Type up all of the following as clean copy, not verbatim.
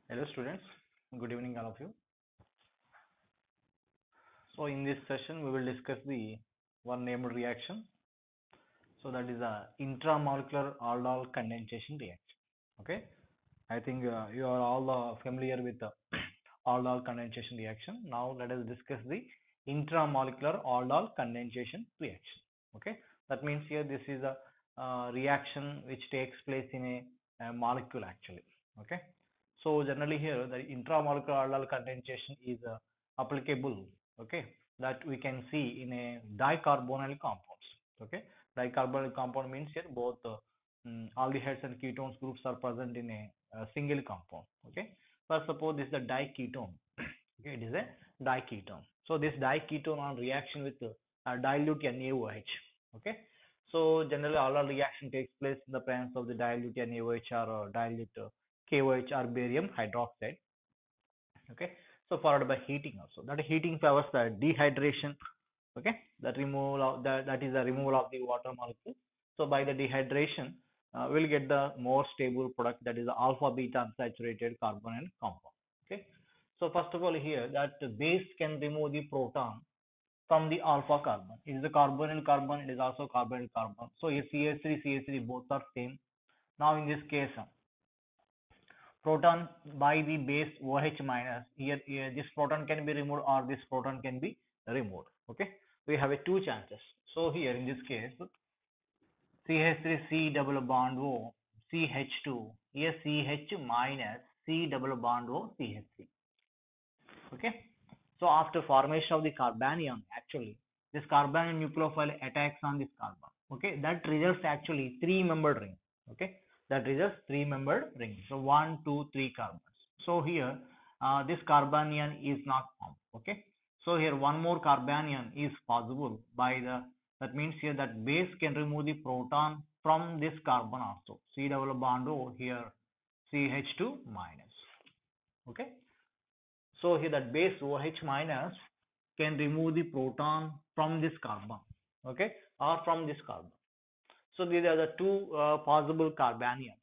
Hello students, good evening all of you. So in this session we will discuss the one named reaction. So that is a intramolecular aldol condensation reaction. Okay, I think you are all familiar with the aldol condensation reaction. Now let us discuss the intramolecular aldol condensation reaction. Okay, that means here this is a reaction which takes place in a molecule actually. Okay, so generally here the intramolecular aldol condensation is applicable. Okay, that we can see in a dicarbonyl compounds. Okay, dicarbonyl compound means here both aldehydes and ketones groups are present in a single compound. Okay, first suppose this is a diketone. Okay, it is a diketone. So this diketone on reaction with dilute NaOH. Okay, so generally all our reaction takes place in the presence of the dilute NaOH or dilute KOH or barium hydroxide. Okay, so followed by heating also. That heating favors the dehydration. Okay, that removal of that is the removal of the water molecule. So by the dehydration, we'll get the more stable product, that is the alpha beta unsaturated carbonyl compound. Okay, so first of all here that the base can remove the proton from the alpha carbon. It is the carbonyl carbon, it is also carbonyl carbon. So here CH3 CH3 both are same. Now in this case proton by the base OH minus, here this proton can be removed or this proton can be removed. Okay, we have two chances. So here in this case CH3 C double bond O CH2, here CH minus C double bond O CH3. Okay, so after formation of the carbanion, actually this carbanion nucleophile attacks on this carbon. Okay, that results actually three-membered ring. Okay, that results three-membered ring. So 1, 2, 3 carbons. So here this carbanion is not formed. Okay, so here one more carbanion is possible by the, that means here that base can remove the proton from this carbon also. C double bond O, here CH2 minus. Okay, so here that base OH minus can remove the proton from this carbon, okay, or from this carbon. So these are the two possible carbanions.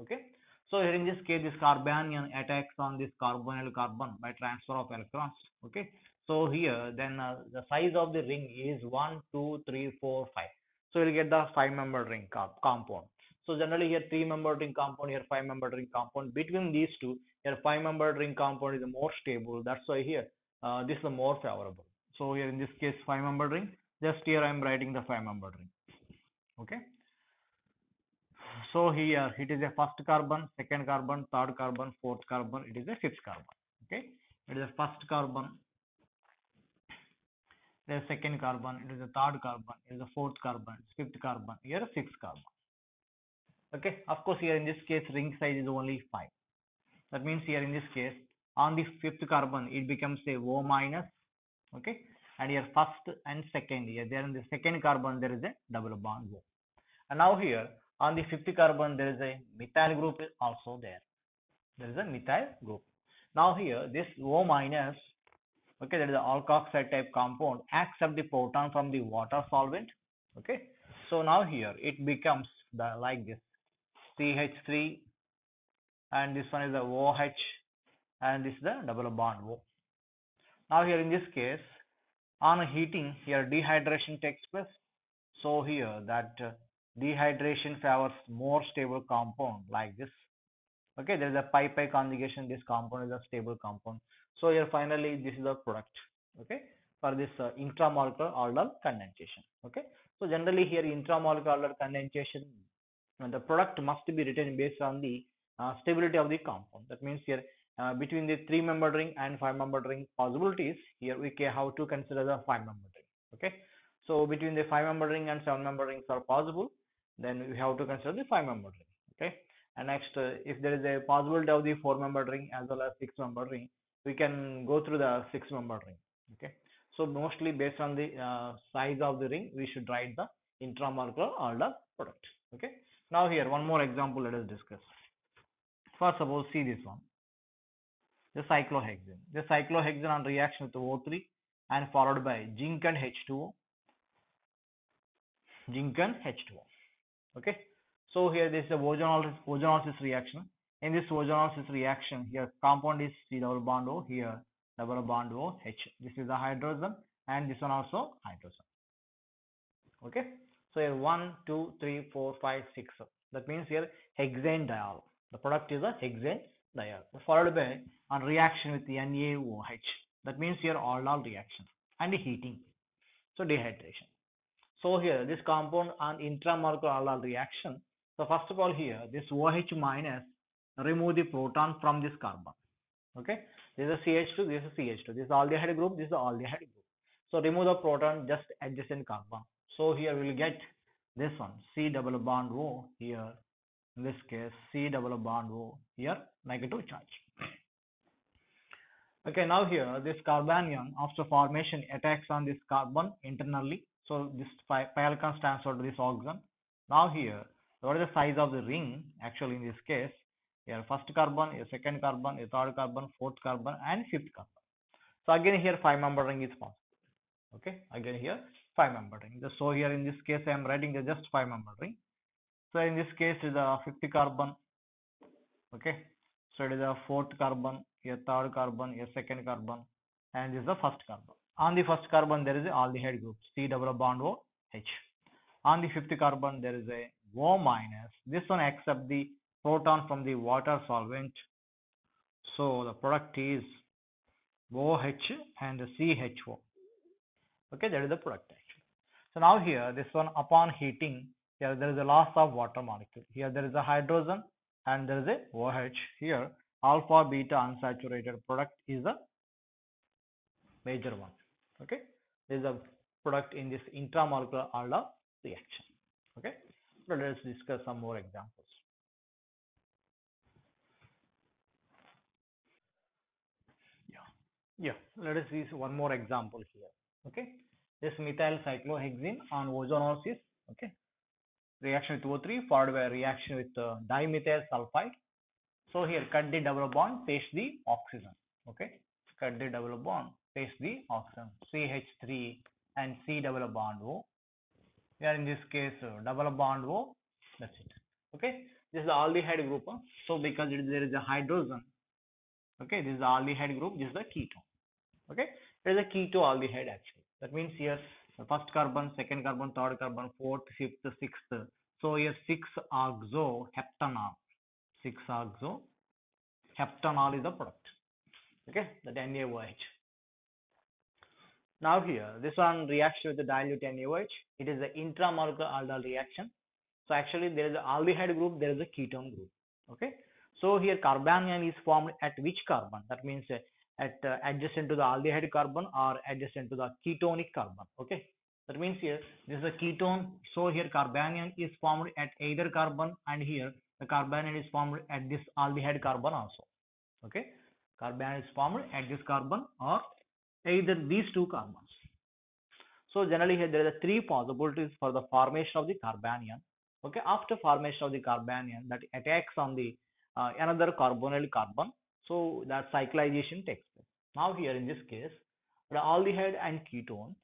Okay, so here in this case this carbanion attacks on this carbonyl carbon by transfer of electrons. Okay, so here then the size of the ring is 1, 2, 3, 4, 5. So you'll get the 5-membered ring compound. So generally here 3-membered ring compound, here 5-membered ring compound. Between these two, here 5-membered ring compound is more stable. That's why here this is more favorable. So here in this case 5-membered ring. Just here I am writing the 5-membered ring. Okay. So here it is a first carbon, second carbon, third carbon, fourth carbon. It is a fifth carbon. Okay. It is a first carbon, the second carbon, it is a third carbon, it is a fourth carbon, fifth carbon, here a sixth carbon. Okay, of course here in this case ring size is only 5. That means here in this case on the fifth carbon it becomes a O minus. Okay, and here first and second, here there in the second carbon there is a double bond O. And now here on the fifth carbon there is a methyl group is also there. There is a methyl group. Now here this O minus, okay, that is the alkoxide type compound, accept the proton from the water solvent. Okay, so now here it becomes the like this CH3 and this one is the OH and this is the double bond O. Now here in this case on heating here dehydration takes place. So here that dehydration favors more stable compound like this. Okay, there is a pi conjugation. This compound is a stable compound. So here finally this is the product. Okay, for this intramolecular aldol condensation. Okay, so generally here intramolecular aldol condensation, the product must be written based on the stability of the compound. That means here between the 3-membered ring and 5-membered ring possibilities, here we can have to consider the 5-membered ring. Okay, so between the 5-membered ring and 7-membered rings are possible, then we have to consider the 5-membered ring. Okay, and next if there is a possibility of the 4-membered ring as well as 6-membered ring, we can go through the 6-membered ring. Okay, so mostly based on the size of the ring we should write the intramolecular aldol product. Okay, now here one more example let us discuss. First suppose see this one, the cyclohexane. The cyclohexane on reaction with O3 and followed by zinc and H2O. Zinc and H2O. Okay, so here this is a ozonolysis reaction. In this ozonolysis reaction, here compound is C double bond O, here double bond O H. This is the hydrogen and this one also hydrogen. Okay. So here 1, 2, 3, 4, 5, 6. That means here hexane diol. The product is a hexane diol. Followed by on reaction with the NaOH. That means here aldol reaction and heating. So dehydration. So here this compound on intramolecular aldol reaction. So first of all here this OH minus remove the proton from this carbon. Okay. This is a CH2, this is CH2. This is aldehyde group, this is the aldehyde group. So remove the proton just adjacent carbon. So here we will get this one C double bond O here. In this case C double bond O here negative charge. Okay, now here this carbanion after formation attacks on this carbon internally. So this pi alkyne stands for this oxygen. Now here what is the size of the ring actually in this case? Here first carbon, here second carbon, here third carbon, fourth carbon and fifth carbon. So again here 5-member ring is possible. Okay, again here 5-member ring. So here in this case I am writing the just 5-member ring. So in this case is a 50 carbon. Okay, so it is a fourth carbon, here third carbon, here second carbon, and this is the first carbon. On the first carbon there is a aldehyde group C double bond O H. On the fifth carbon there is a O minus. This one accepts the proton from the water solvent. So the product is OH and CHO. Okay, that is the product actually. So now here this one upon heating, here there is a loss of water molecule. Here there is a hydrogen and there is a OH. Here alpha beta unsaturated product is a major one. Okay, this is a product in this intramolecular aldol reaction. Okay, so let us discuss some more examples. Yeah, let us see one more example here. Okay, this methyl cyclohexene on ozonolysis. Okay, reaction with O3 followed by a reaction with dimethyl sulfide. So here cut the double bond, paste the oxygen. Okay, cut the double bond, paste the oxygen. CH3 and C double bond O. Here in this case double bond O. That's it. Okay, this is the aldehyde group. So because there is a hydrogen. Okay, this is the aldehyde group. This is the ketone. Okay, it is a ketoaldehyde actually. That means here the first carbon, second carbon, third carbon, fourth, fifth, sixth. So here 6-oxoheptanol. 6-oxoheptanol is the product. Okay, that NaOH. Now here this one reacts with the dilute NaOH. It is the intramolecular aldol reaction. So actually there is an aldehyde group, there is a ketone group. Okay, so here carbanion is formed at which carbon? That means at adjacent to the aldehyde carbon or adjacent to the ketonic carbon. Okay, that means here this is a ketone. So here carbanion is formed at either carbon, and here the carbanion is formed at this aldehyde carbon also. Okay, carbanion is formed at this carbon or either these two carbons. So generally here there are three possibilities for the formation of the carbanion. Okay, after formation of the carbanion that attacks on the another carbonyl carbon, so that cyclization takes place. Now here in this case, the aldehyde and ketone,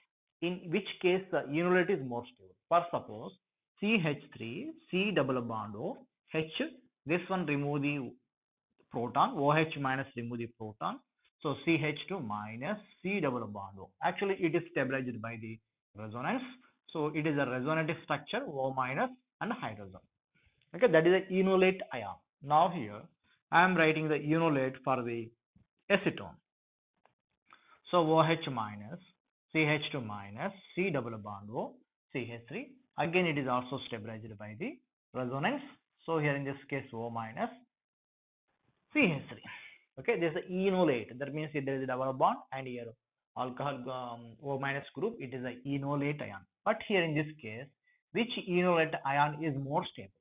in which case the enolate is more stable. For suppose CH3, C double bond O, H, this one remove the proton, OH minus remove the proton. So CH2 minus C double bond O. Actually it is stabilized by the resonance. So it is a resonative structure O minus and hydrogen. Okay, that is the enolate ion. Now here I am writing the enolate for the acetone. So OH minus CH2 minus C double bond O CH3. Again it is also stabilized by the resonance. So here in this case O minus CH3. Okay, this is the enolate. That means there is a double bond, and here alcohol O minus group, it is a enolate ion. But here in this case, which enolate ion is more stable?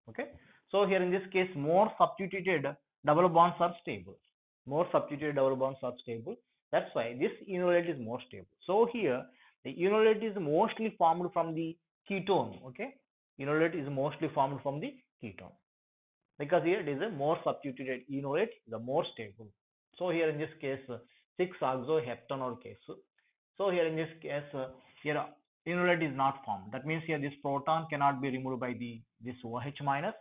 Okay, so here in this case, more substituted double bonds are stable. More substituted double bonds are stable. That's why this enolate is more stable. So here the enolate is mostly formed from the ketone. Okay, enolate is mostly formed from the ketone, because here it is a more substituted enolate, the more stable. So here in this case 6-oxoheptanol case. So here in this case here enolate is not formed. That means here this proton cannot be removed by this OH minus.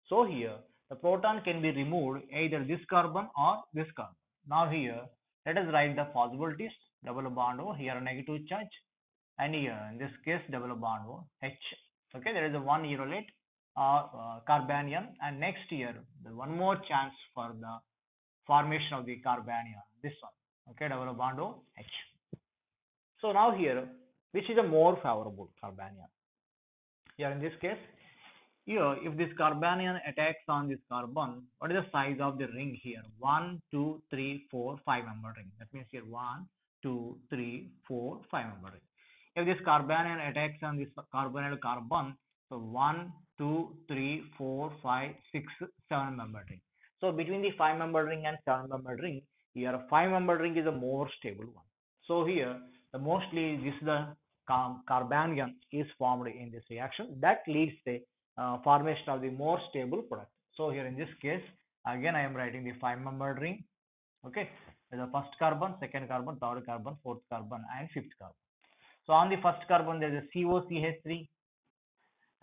So here the proton can be removed either this carbon or this carbon. Now here, let us write the possibilities. Double bond O, here a negative charge, and here in this case double bond O, H. Okay, there is a one urolate or carbanion, and next here the one more chance for the formation of the carbanion, this one. Okay, double bond O, H. So now here, which is a more favorable carbanion? Here in this case, here if this carbanion attacks on this carbon, what is the size of the ring here? 1, 2, 3, 4, 5 member ring. That means here 1, 2, 3, 4, 5 member ring. If this carbanion attacks on this carbonyl carbon, so 1, 2, 3, 4, 5, 6, 7 member ring. So between the 5 member ring and 7 member ring, here a 5 member ring is a more stable one. So here the mostly this is the carbanion is formed in this reaction that leads the formation of the more stable product. So here in this case, again I am writing the 5 membered ring. Okay, the first carbon, second carbon, third carbon, fourth carbon, and fifth carbon. So on the first carbon there is a COCH3,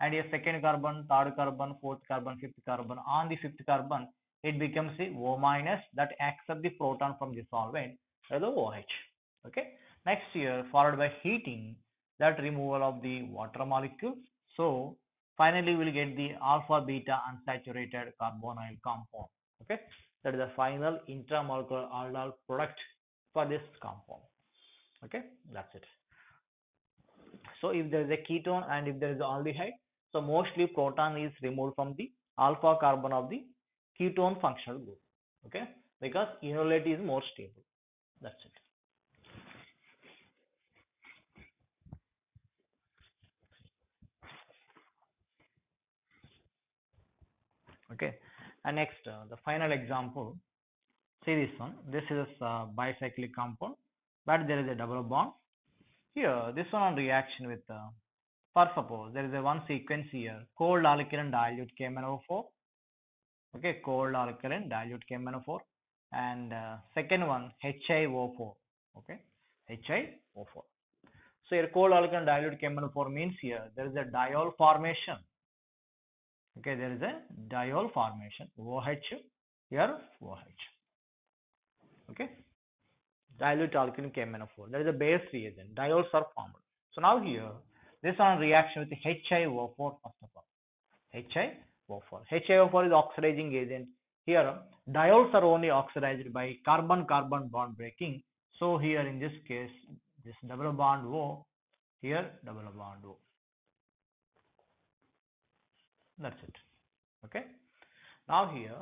and a second carbon, third carbon, fourth carbon, fifth carbon. On the fifth carbon, it becomes a O minus that accepts the proton from the solvent as the OH. Okay. Next here, followed by heating, that removal of the water molecule. So finally we will get the alpha beta unsaturated carbonyl compound. Okay, that is the final intramolecular aldol product for this compound. Okay, that's it. So if there is a ketone and if there is aldehyde, so mostly proton is removed from the alpha carbon of the ketone functional group. Okay, because enolate is more stable. That's it. Okay, and next the final example. See this one. This is a bicyclic compound, but there is a double bond. Here, this one on reaction with, for suppose there is a one sequence here, cold alkaline dilute KMnO4. Okay, cold alkaline dilute KMnO4, and second one HiO4. Okay, HiO4. So here cold alkaline dilute KMnO4 means here there is a diol formation. Okay, there is a diol formation. OH here OH. Okay, dilute alkaline KMnO4. There is a base reagent. Diols are formed. So now here this one reaction with HiO4 first of all. HiO4. HiO4 is oxidizing agent. Here diols are only oxidized by carbon-carbon bond breaking. So here in this case, this double bond O, here double bond O. That's it. Okay. Now here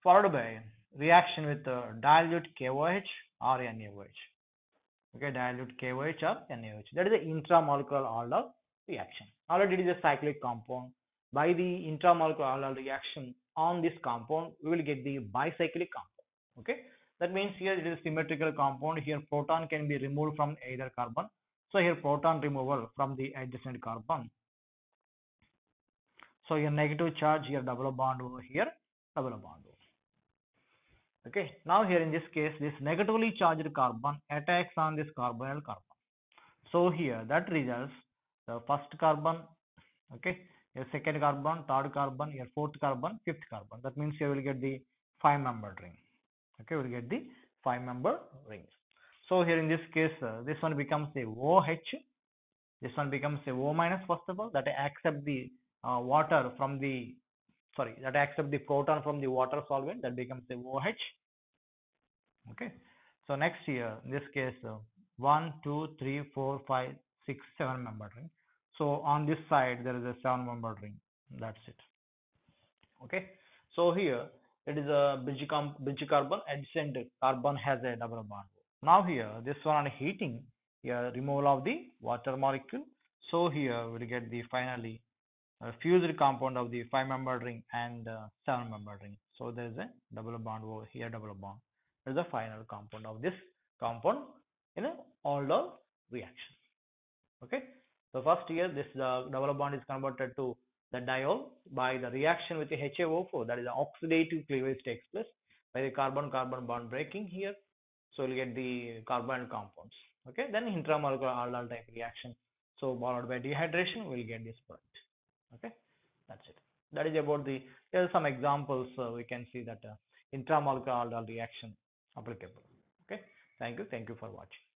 followed by reaction with dilute KOH or NaOH. Okay, dilute KOH or NaOH. That is the intramolecular aldol reaction. Already it is a cyclic compound. By the intramolecular aldol reaction on this compound, we will get the bicyclic compound. Okay, that means here it is a symmetrical compound. Here proton can be removed from either carbon. So here proton removal from the adjacent carbon. So here negative charge, here double bond over here, double bond over. Okay, now here in this case, this negatively charged carbon attacks on this carbonyl carbon. So here that results the first carbon, okay, your second carbon, third carbon, your fourth carbon, fifth carbon. That means you will get the 5-membered ring. Okay, we will get the 5-membered rings. So here in this case, this one becomes a OH. This one becomes a O minus first of all, that accept the water from the, sorry, that accept the proton from the water solvent, that becomes a OH. Okay, so next here in this case 1, 2, 3, 4, 5, 6, 7 membered ring. So on this side there is a 7-membered ring. That's it. Okay, so here it is a bridge carbon, adjacent carbon has a double bond. Now here this one on heating, here removal of the water molecule. So here we will get the finally fused compound of the 5-membered ring and 7-membered ring. So there is a double bond over here, double bond. Is the final compound of this compound in an aldol reaction. Okay, so first here this double bond is converted to the diol by the reaction with the HiO4, that is the oxidative cleavage takes place by the carbon-carbon bond breaking here. So we'll get the carbonyl compounds. Okay, then intramolecular aldol type reaction. So followed by dehydration, we'll get this product. Okay, that's it. That is about the, there are some examples we can see that intramolecular aldol reaction applicable. Okay, thank you for watching.